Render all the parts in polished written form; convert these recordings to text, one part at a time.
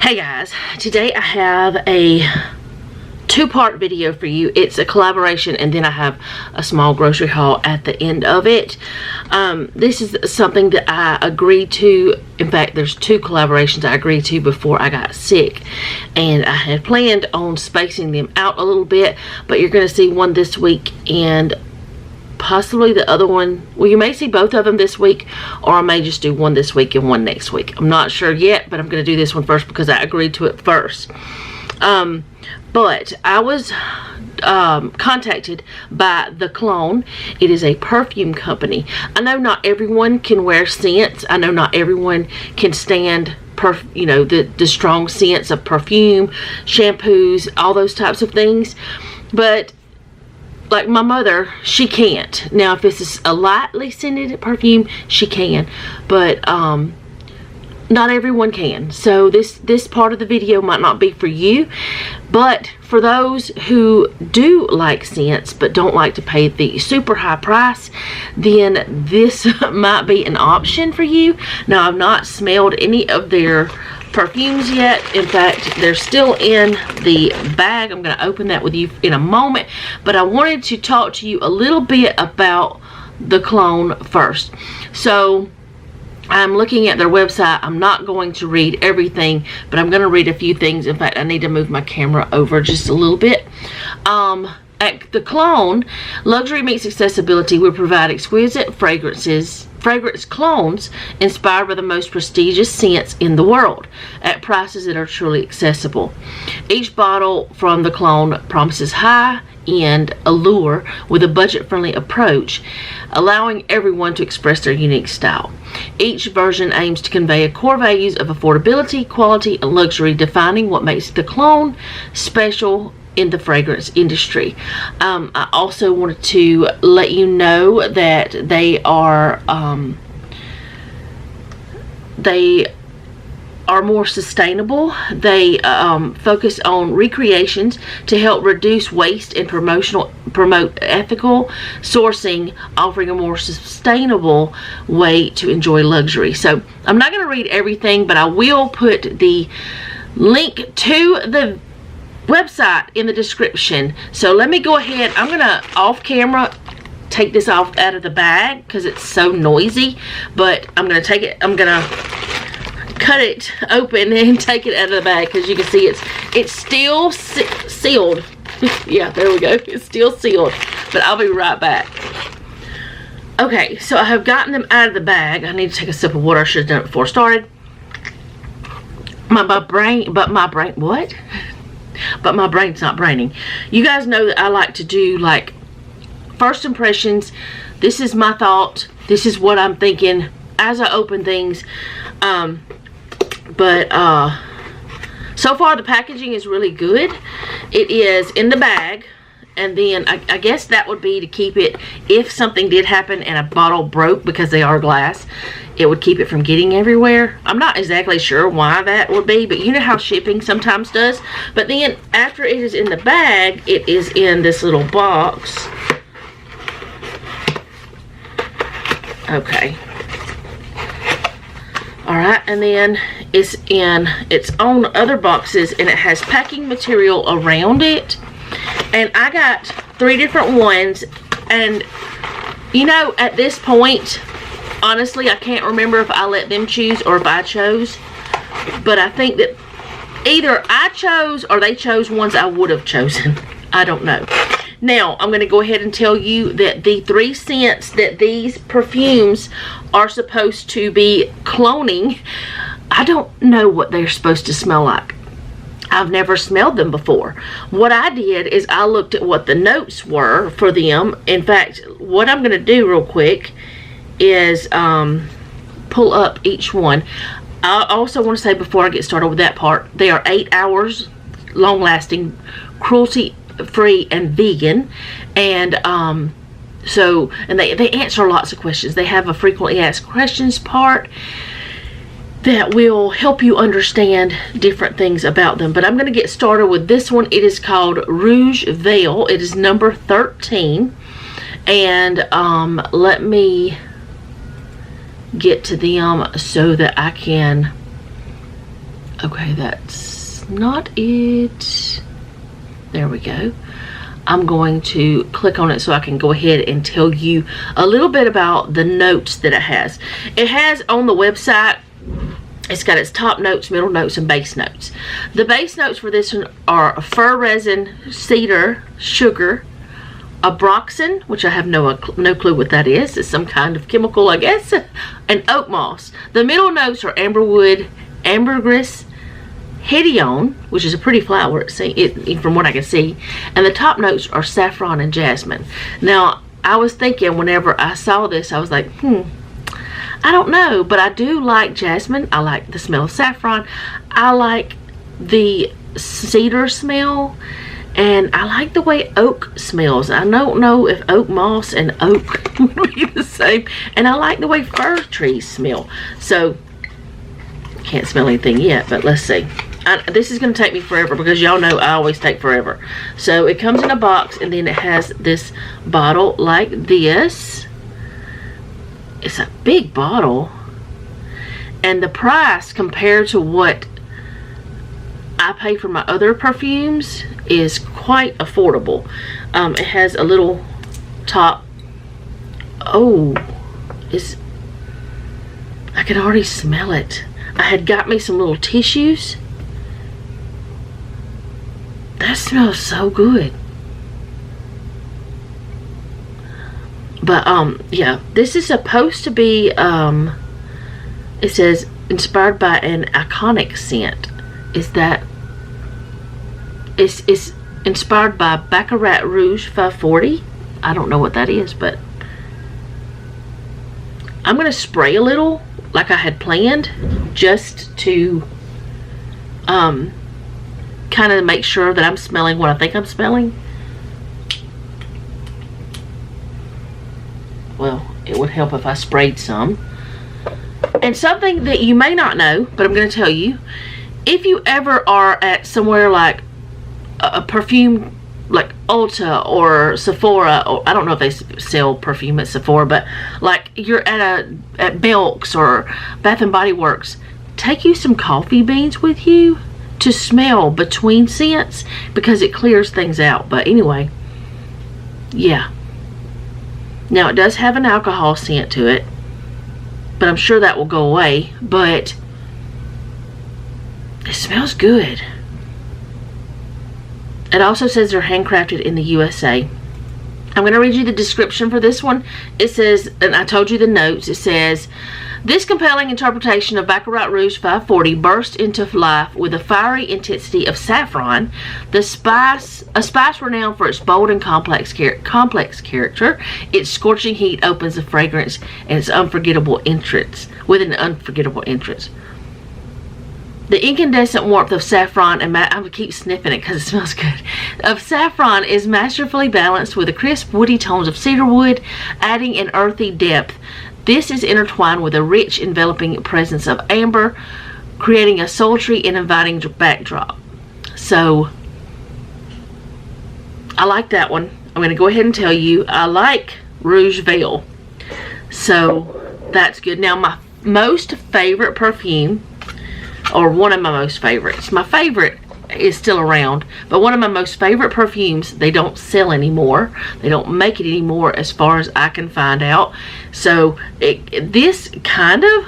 Hey guys, today I have a two-part video for you. It's a collaboration and then I have a small grocery haul at the end of it. This is something that I agreed to. In fact, there's two collaborations I agreed to before I got sick, and I had planned on spacing them out a little bit, but you're going to see one this week and possibly the other one. Well, you may see both of them this week, or I may just do one this week and one next week. I'm not sure yet, but I'm going to do this one first because I agreed to it first. But I was contacted by The Clone. It is a perfume company. I know not everyone can wear scents. I know not everyone can stand the strong scents of perfume, shampoos, all those types of things. But like my mother, she can't. Now, if this is a lightly scented perfume, she can. But not everyone can. So this part of the video might not be for you. But for those who do like scents but don't like to pay the super high price, then this might be an option for you. Now, I've not smelled any of their perfumes yet. In fact, they're still in the bag. I'm going to open that with you in a moment, but I wanted to talk to you a little bit about The Clone first. So I'm looking at their website. I'm not going to read everything, but I'm going to read a few things. In fact, I need to move my camera over just a little bit. At The Clone, luxury meets accessibility. We provide exquisite fragrance clones inspired by the most prestigious scents in the world at prices that are truly accessible. Each bottle from The Clone promises high-end allure with a budget-friendly approach, allowing everyone to express their unique style. Each version aims to convey core values of affordability, quality, and luxury, defining what makes The Clone special in the fragrance industry. I also wanted to let you know that they are more sustainable. They focus on recreations to help reduce waste and promote ethical sourcing, offering a more sustainable way to enjoy luxury. So I'm not going to read everything, but I will put the link to the website in the description. So let me go ahead. I'm gonna off camera take this off out of the bag because it's so noisy, but I'm gonna take it, I'm gonna cut it open and take it out of the bag because you can see it's still sealed. Yeah, there we go. It's still sealed, but I'll be right back. Okay, so I have gotten them out of the bag. I need to take a sip of water. I should have done it before I started. My brain's not braining. You guys know that I like to do like first impressions. This is my thought. This is what I'm thinking as I open things. So far the packaging is really good. It is in the bag, and then I guess that would be to keep it, if something did happen and a bottle broke, because they are glass, it would keep it from getting everywhere. I'm not exactly sure why that would be, but you know how shipping sometimes does. But then after it is in the bag, it is in this little box. Okay. Alright, and then it's in its own other boxes, and it has packing material around it. And I got 3 different ones, and you know, at this point, honestly, I can't remember if I let them choose or if I chose. But I think that either I chose or they chose ones I would have chosen. I don't know. Now, I'm going to go ahead and tell you that the 3 scents that these perfumes are supposed to be cloning, I don't know what they're supposed to smell like. I've never smelled them before. What I did is I looked at what the notes were for them. In fact, what I'm going to do real quick is pull up each one. I also want to say before I get started with that part, they are 8 hours long lasting, cruelty free, and vegan. And they answer lots of questions. They have a frequently asked questions part that will help you understand different things about them. But I'm going to get started with this one. It is called Rouge Veil. It is number 13. And let me – get to them so that I can Okay, that's not it. There we go. I'm going to click on it so I can go ahead and tell you a little bit about the notes that it has. It has on the website, it's got its top notes, middle notes, and base notes. The base notes for this one are fir resin, cedar, sugar, abroxin, which I have no clue what that is. It's some kind of chemical, I guess, and oak moss. The middle notes are amberwood, ambergris, hedione, which is a pretty flower from what I can see, and the top notes are saffron and jasmine. Now, I was thinking whenever I saw this, I was like, I don't know, but I do like jasmine. I like the smell of saffron. I like the cedar smell, and I like the way oak smells. I don't know if oak moss and oak would be the same, and I like the way fir trees smell. So, can't smell anything yet, but let's see. This is going to take me forever because y'all know I always take forever. So it comes in a box, and then it has this bottle like this. It's a big bottle. And the price compared to what I pay for my other perfumes is quite affordable. It has a little top. Oh, I can already smell it. I had got me some little tissues. That smells so good. But yeah, this is supposed to be it says inspired by an iconic scent. Is that it's inspired by Baccarat Rouge 540. I don't know what that is, but I'm gonna spray a little like I had planned, just to kind of make sure that I'm smelling what I think I'm smelling. Well, it would help if I sprayed some. And something that you may not know, but I'm going to tell you, if you ever are at somewhere like a perfume, like Ulta or Sephora, or I don't know if they sell perfume at Sephora, but like you're at Belk's or Bath and Body Works, take you some coffee beans with you to smell between scents, because it clears things out. But anyway, yeah. Now it does have an alcohol scent to it, but I'm sure that will go away. But it smells good. It also says they're handcrafted in the USA. I'm going to read you the description for this one. It says, and I told you the notes, it says, this compelling interpretation of Baccarat Rouge 540 burst into life with a fiery intensity of saffron, a spice renowned for its bold and complex character. Its scorching heat opens the fragrance and its unforgettable entrance, with an unforgettable entrance. The incandescent warmth of saffron, and I'm going to keep sniffing it because it smells good, of saffron is masterfully balanced with the crisp woody tones of cedarwood, adding an earthy depth. This is intertwined with a rich enveloping presence of amber, creating a sultry and inviting backdrop. So, I like that one. I'm going to go ahead and tell you, I like Rouge Veil. So, that's good. Now, my most favorite perfume, or one of my most favorites. My favorite is still around, but one of my most favorite perfumes, they don't sell anymore. They don't make it anymore as far as I can find out. So this kind of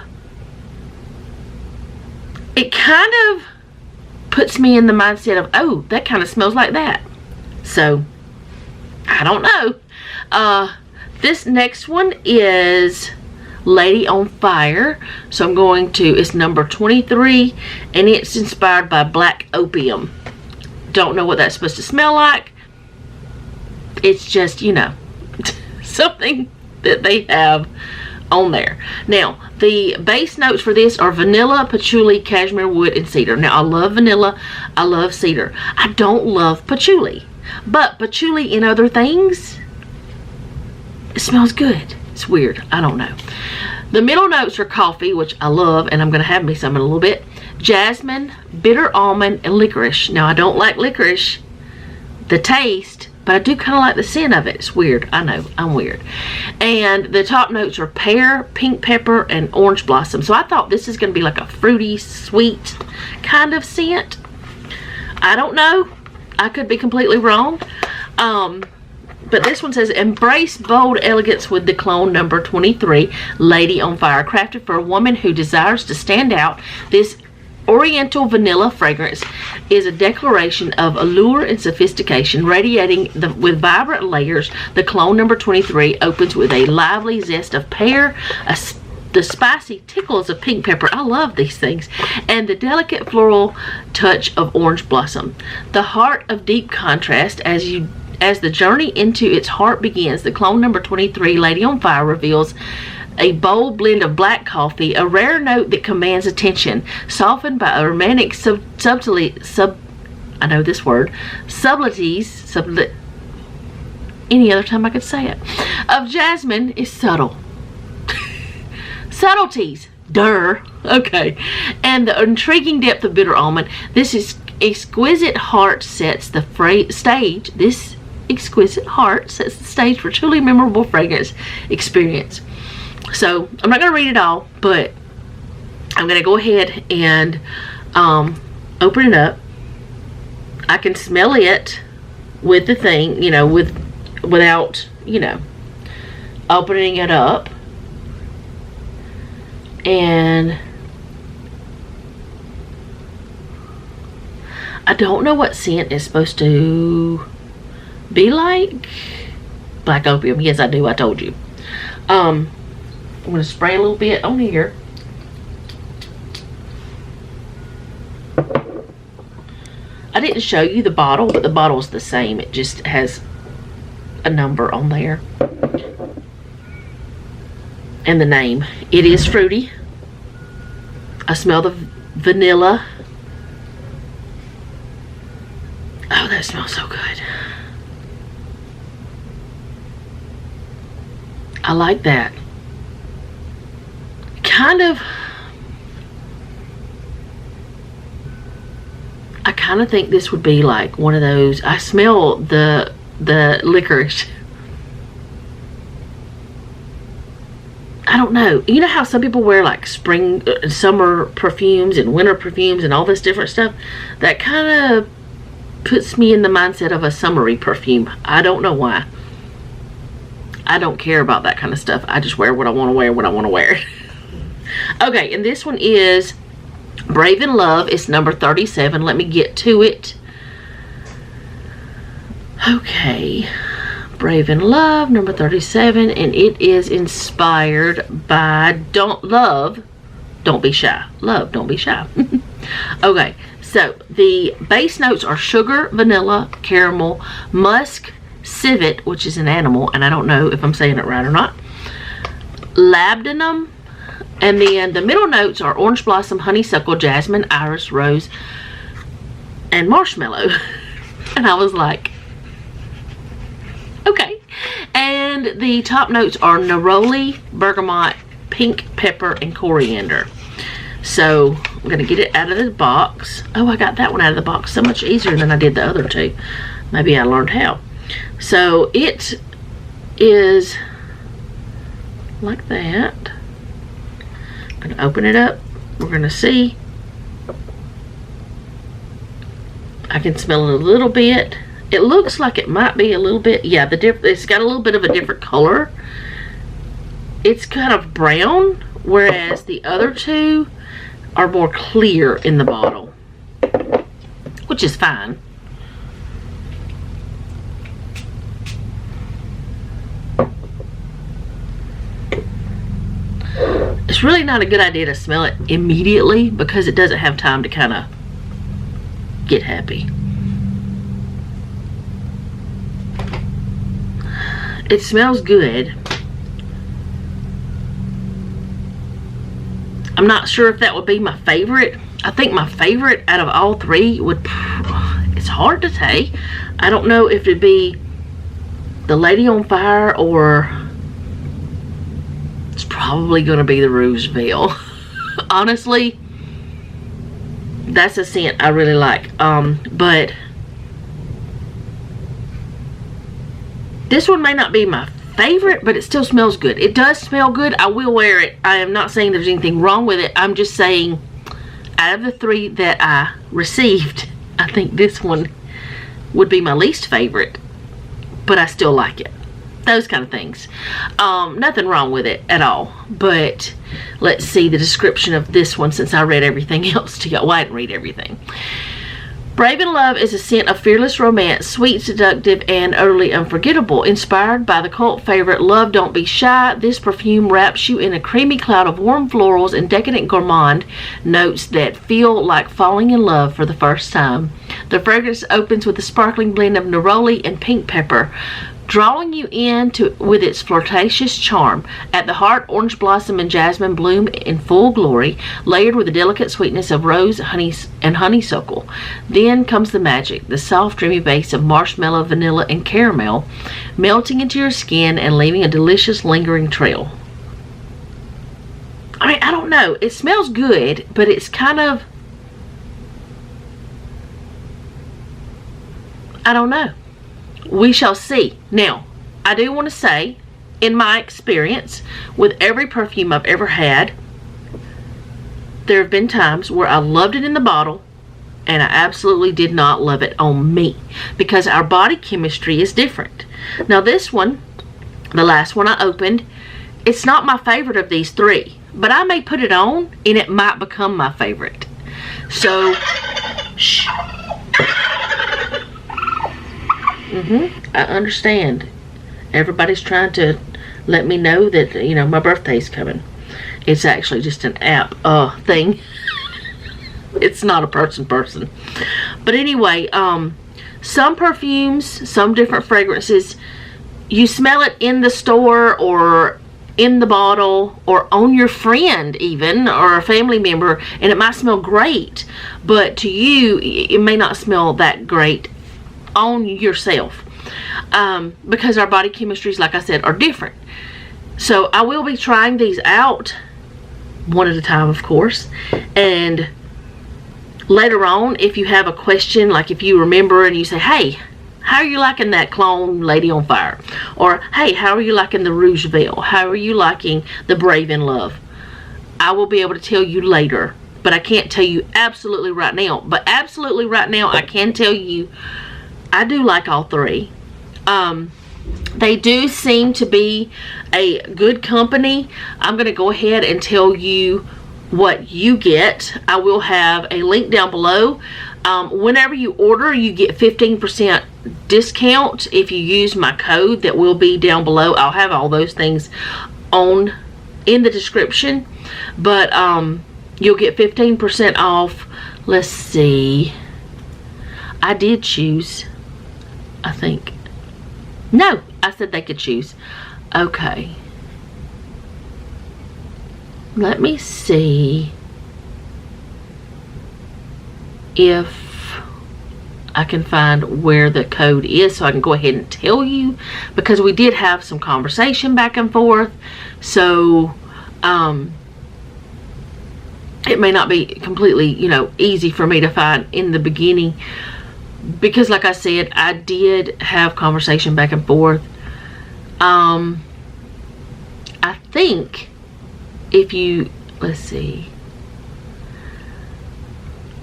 puts me in the mindset of, oh, that kind of smells like that. So I don't know. This next one is Lady on Fire. So I'm going to, it's number 23, and it's inspired by black opium. Don't know what that's supposed to smell like. It's just, you know, something that they have on there. Now, the base notes for this are vanilla, patchouli, cashmere wood, and cedar. Now, I love vanilla. I love cedar. I don't love patchouli. But patchouli in other things, it smells good. It's weird. I don't know. The middle notes are coffee, which I love, and I'm going to have me some in a little bit. Jasmine, bitter almond, and licorice. Now, I don't like licorice, the taste, but I do kind of like the scent of it. It's weird. I know, I'm weird. And the top notes are pear, pink pepper, and orange blossom. So I thought this is going to be like a fruity, sweet kind of scent. I don't know. I could be completely wrong. But this one says, embrace bold elegance with the cologne number 23, Lady on Fire. Crafted for a woman who desires to stand out, this Oriental vanilla fragrance is a declaration of allure and sophistication, radiating with vibrant layers. The cologne number 23 opens with a lively zest of pear, the spicy tickles of pink pepper. I love these things. And the delicate floral touch of orange blossom. The heart of deep contrast as the journey into its heart begins. The cologne number 23, Lady on Fire, reveals a bold blend of black coffee, a rare note that commands attention, softened by a romantic subtleties, any other time I could say it, of jasmine is subtle. Subtleties, okay, and the intriguing depth of bitter almond. This is exquisite heart sets the stage. This exquisite heart sets the stage for truly memorable fragrance experience. So I'm not going to read it all, but I'm going to go ahead and open it up. I can smell it with the thing, you know, without, you know, opening it up. And I don't know what scent is supposed to be like. Black opium. Yes, I do. I told you. I'm going to spray a little bit on here. I didn't show you the bottle, but the bottle's the same. It just has a number on there. And the name. It is fruity. I smell the vanilla. Oh, that smells so good. I like that. I kind of think this would be like one of those. I smell the licorice. I don't know. You know how some people wear like spring, summer perfumes and winter perfumes and all this different stuff? That kind of puts me in the mindset of a summery perfume. I don't know why. I don't care about that kind of stuff. I just wear what I want to wear when I want to wear it. Okay, and this one is Brave in Love. It's number 37. Let me get to it. Okay. Brave in Love, number 37. And it is inspired by Don't Be Shy. Love, Don't Be Shy. Okay, so the base notes are sugar, vanilla, caramel, musk, civet, which is an animal, and I don't know if I'm saying it right or not, labdanum, and then the middle notes are orange blossom, honeysuckle, jasmine, iris, rose, and marshmallow. And I was like, okay. And the top notes are neroli, bergamot, pink pepper, and coriander. So I'm going to get it out of the box. Oh, I got that one out of the box so much easier than I did the other two. Maybe I learned how. So it is like that. I'm going to open it up. We're going to see. I can smell it a little bit. It looks like it might be a little bit, yeah, it's got a little bit of a different color. It's kind of brown, whereas the other two are more clear in the bottle, which is fine. It's really not a good idea to smell it immediately because it doesn't have time to kind of get happy. It smells good. I'm not sure if that would be my favorite. I think my favorite out of all three would, it's hard to say. I don't know if it'd be the Lady on Fire or it's probably going to be the Roosevelt. Honestly, that's a scent I really like. But This one may not be my favorite, but it still smells good. It does smell good. I will wear it. I am not saying there's anything wrong with it. I'm just saying, out of the 3 that I received, I think this one would be my least favorite, but I still like it. Those kind of things. Nothing wrong with it at all. But let's see the description of this one, since I read everything else to y'all. Well, I didn't read everything. Brave in Love is a scent of fearless romance, sweet, seductive, and utterly unforgettable. Inspired by the cult favorite Love Don't Be Shy, this perfume wraps you in a creamy cloud of warm florals and decadent gourmand notes that feel like falling in love for the first time. The fragrance opens with a sparkling blend of neroli and pink pepper, drawing you in with its flirtatious charm. At the heart, orange blossom and jasmine bloom in full glory, layered with the delicate sweetness of rose, honey, and honeysuckle. Then comes the magic, the soft, dreamy base of marshmallow, vanilla, and caramel, melting into your skin and leaving a delicious, lingering trail. I mean, I don't know. It smells good, but it's kind of... I don't know. We shall see. Now, I do want to say, in my experience, with every perfume I've ever had, there have been times where I loved it in the bottle and I absolutely did not love it on me, because our body chemistry is different. Now this one, the last one I opened, it's not my favorite of these 3, but I may put it on and it might become my favorite. So, shh. I understand. Everybody's trying to let me know that, you know, my birthday's coming. It's actually just an app thing. It's not a person. But anyway, some perfumes, some different fragrances, you smell it in the store or in the bottle or on your friend even, or a family member, and it might smell great, but to you it may not smell that great on yourself, because our body chemistries, like I said, are different. So I will be trying these out one at a time, of course, and later on, if you have a question, like if you remember and you say, hey, how are you liking that Clone Lady on Fire? Or, hey, how are you liking the Rouge Veil? How are you liking the Brave in Love? I will be able to tell you later, but I can't tell you absolutely right now. But absolutely right now, I can tell you I do like all 3. They do seem to be a good company. I'm going to go ahead and tell you what you get. I will have a link down below. Whenever you order, you get 15% discount if you use my code that will be down below. I'll have all those things in the description, but you'll get 15% off. Let's see, I did choose, I think. No, I said they could choose. Okay. Let me see if I can find where the code is so I can go ahead and tell you, because we did have some conversation back and forth. So it may not be completely, you know, easy for me to find in the beginning, because like I said, I did have conversation back and forth. I think if you, let's see,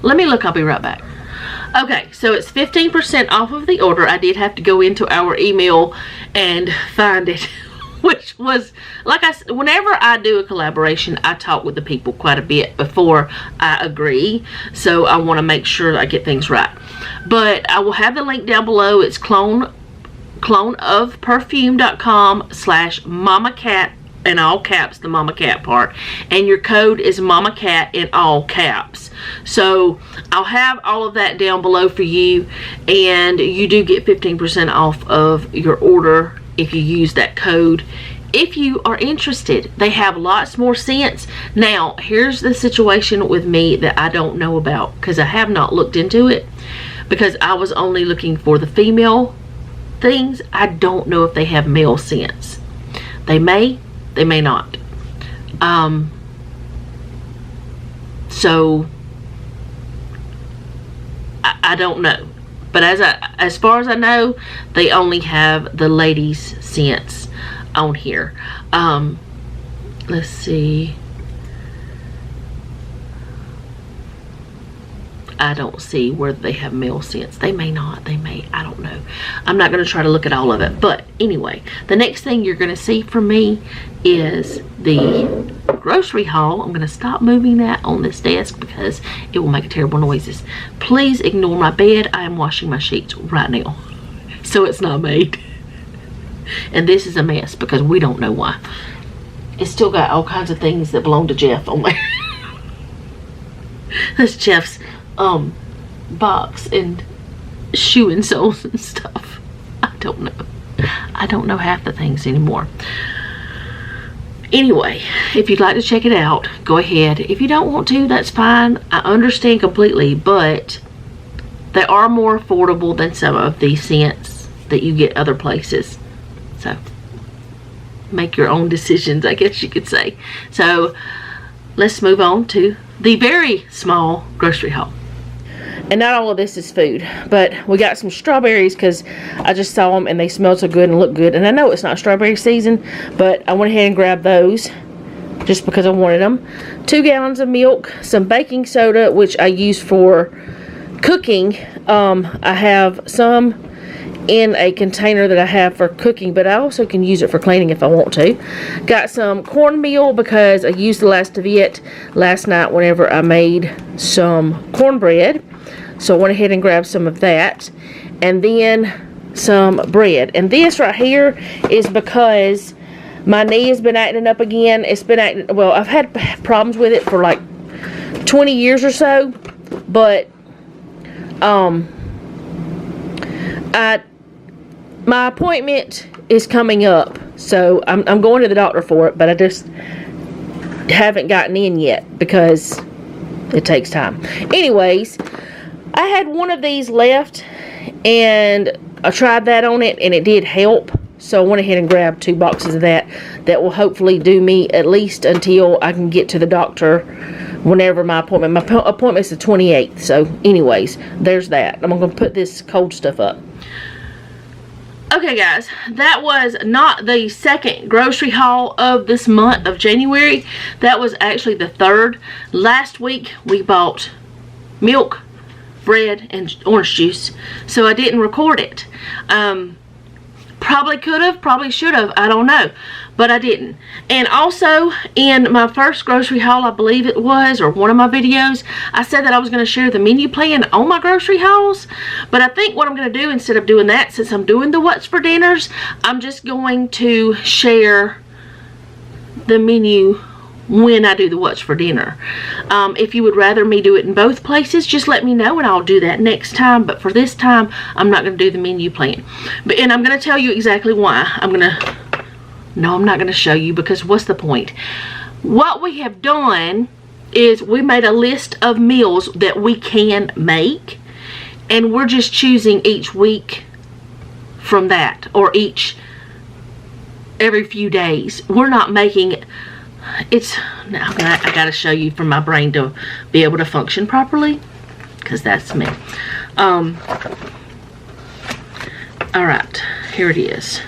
let me look, I'll be right back. Okay, so it's 15% off of the order. I did have to go into our email and find it, which was, like I said, whenever I do a collaboration, I talk with the people quite a bit before I agree. So I want to make sure that I get things right. But I will have the link down below. It's cloneofperfume.com/MAMAKAT, in all caps, the MAMAKAT part, and your code is MAMAKAT in all caps. So I'll have all of that down below for you, and you do get 15% off of your order if you use that code. If you are interested, they have lots more scents. Now, here's the situation with me that I don't know about, because I have not looked into it, because I was only looking for the female things. I don't know if they have male scents. They may not. So I don't know. But as far as I know, they only have the ladies' scents on here. Let's see. I don't see where they have male scents. They may not. They may. I don't know. I'm not going to try to look at all of it. But anyway, the next thing you're going to see from me is the grocery haul. I'm going to stop moving that on this desk because it will make terrible noises. Please ignore my bed. I am washing my sheets right now, so it's not made. And this is a mess because we don't know why. It's still got all kinds of things that belong to Jeff on there. That's Jeff's box and shoe insoles and stuff. I don't know half the things anymore. Anyway, if you'd like to check it out, go ahead. If you don't want to, that's fine. I understand completely, but they are more affordable than some of the scents that you get other places. So make your own decisions, I guess you could say. So let's move on to the very small grocery haul. And not all of this is food, but we got some strawberries because I just saw them and they smelled so good and look good. And I know it's not strawberry season, but I went ahead and grabbed those just because I wanted them. 2 gallons of milk, some baking soda, which I use for cooking. I have some in a container that I have for cooking, but I also can use it for cleaning if I want to. Got some cornmeal because I used the last of it last night whenever I made some cornbread. So I went ahead and grabbed some of that. And then some bread. And this right here is because my knee has been acting up again. It's been acting, well, I've had problems with it for like 20 years or so. But, my appointment is coming up. So I'm going to the doctor for it, but I just haven't gotten in yet because it takes time. Anyways, I had one of these left and I tried that on it and it did help. So I went ahead and grabbed 2 boxes of that. That will hopefully do me at least until I can get to the doctor whenever my appointment is the 28th. So anyways, there's that. I'm going to put this cold stuff up. Okay guys, that was not the second grocery haul of this month of January. That was actually the third. Last week we bought milk, bread, and orange juice, so I didn't record it. Probably could have, probably should have, I don't know, but I didn't. And also in my first grocery haul, I believe it was, or one of my videos, I said that I was going to share the menu plan on my grocery hauls. But I think what I'm going to do, instead of doing that, since I'm doing the what's for dinners, I'm just going to share the menu when I do the what's for dinner. If you would rather me do it in both places, just let me know and I'll do that next time. But for this time, I'm not going to do the menu plan. And I'm going to tell you exactly why. No, I'm not going to show you because what's the point? What we have done is we made a list of meals that we can make, and we're just choosing each week from that, or every few days. We're not making now I gotta show you for my brain to be able to function properly, because that's me. Alright, here it is.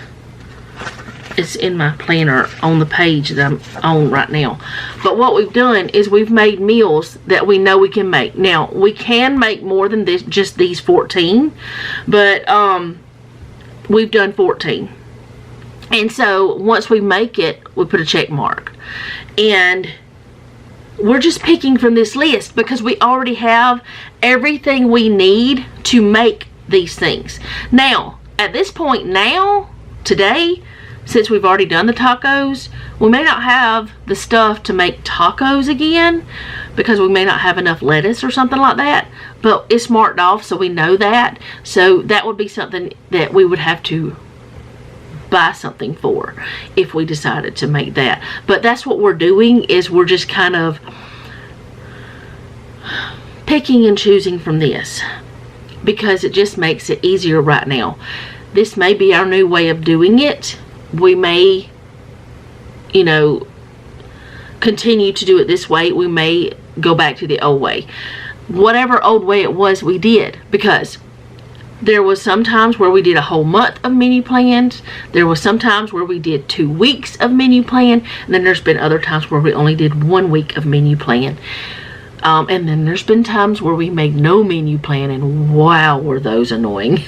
It's in my planner on the page that I'm on right now. But what we've done is we've made meals that we know we can make. Now, we can make more than this, just these 14, but we've done 14. And so once we make it, we put a check mark. And we're just picking from this list because we already have everything we need to make these things. Now, at this point now, today, since we've already done the tacos, we may not have the stuff to make tacos again because we may not have enough lettuce or something like that. But it's marked off, so we know that. So that would be something that we would have to buy something for if we decided to make that. But that's what we're doing, is we're just kind of picking and choosing from this because it just makes it easier right now. This may be our new way of doing it. We may, you know, continue to do it this way. We may go back to the old way. Whatever old way it was, we did, because There was some times where we did a whole month of menu plans. There was some times where we did 2 weeks of menu plan. And then there's been other times where we only did 1 week of menu plan. And then there's been times where we made no menu plan, and wow, were those annoying.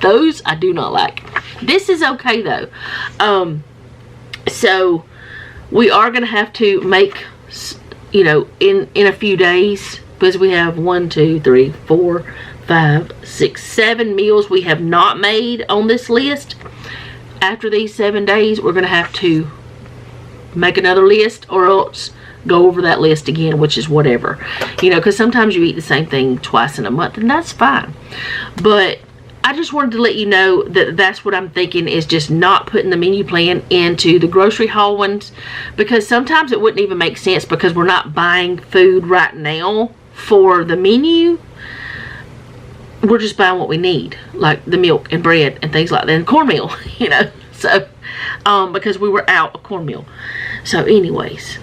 Those I do not like. This is okay though. So we are going to have to make, you know, in a few days, because we have 1, 2, 3, 4, 5, 6, 7 meals we have not made on this list. After these 7 days, we're going to have to make another list, or else go over that list again, which is whatever, you know, because sometimes you eat the same thing twice in a month, and that's fine. But I just wanted to let you know that that's what I'm thinking, is just not putting the menu plan into the grocery haul ones, because sometimes it wouldn't even make sense, because we're not buying food right now for the menu. We're just buying what we need, like the milk and bread and things like that, and cornmeal, you know, so because we were out of cornmeal. So anyways,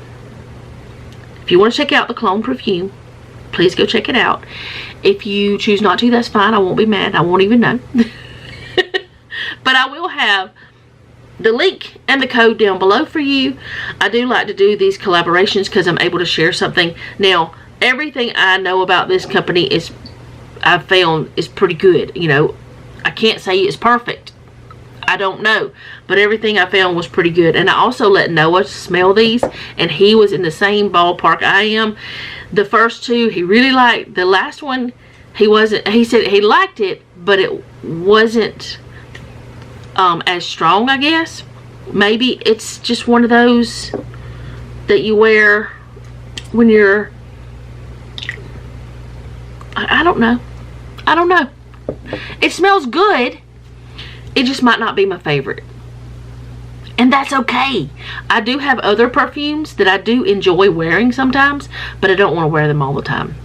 if you want to check out the clone perfume, please go check it out. If you choose not to, that's fine. I won't be mad. I won't even know. But I will have the link and the code down below for you. I do like to do these collaborations because I'm able to share something. Now, everything I know about this company is, I've found, is pretty good. You know, I can't say it's perfect. I don't know, but everything I found was pretty good. And I also let Noah smell these, and he was in the same ballpark I am. The first 2 he really liked. The last one he wasn't. He said he liked it, but it wasn't as strong, I guess. Maybe it's just one of those that you wear when you're, I don't know. I don't know. It smells good. It just might not be my favorite. And that's okay. I do have other perfumes that I do enjoy wearing sometimes, but I don't want to wear them all the time.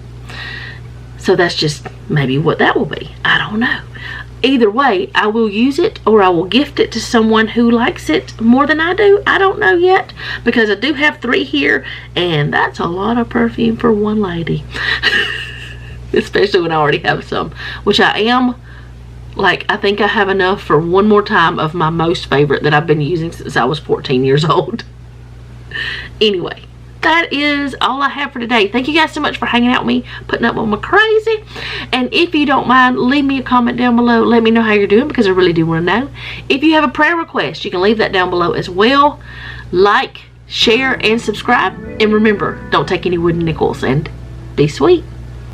So that's just maybe what that will be. I don't know. Either way, I will use it, or I will gift it to someone who likes it more than I do. I don't know yet, because I do have 3 here, and that's a lot of perfume for one lady. Especially when I already have some, which I am, like, I think I have enough for one more time of my most favorite that I've been using since I was 14 years old. Anyway, that is all I have for today. Thank you guys so much for hanging out with me, putting up with my crazy. And if you don't mind, leave me a comment down below. Let me know how you're doing, because I really do want to know. If you have a prayer request, you can leave that down below as well. Like, share, and subscribe. And remember, don't take any wooden nickels, and be sweet.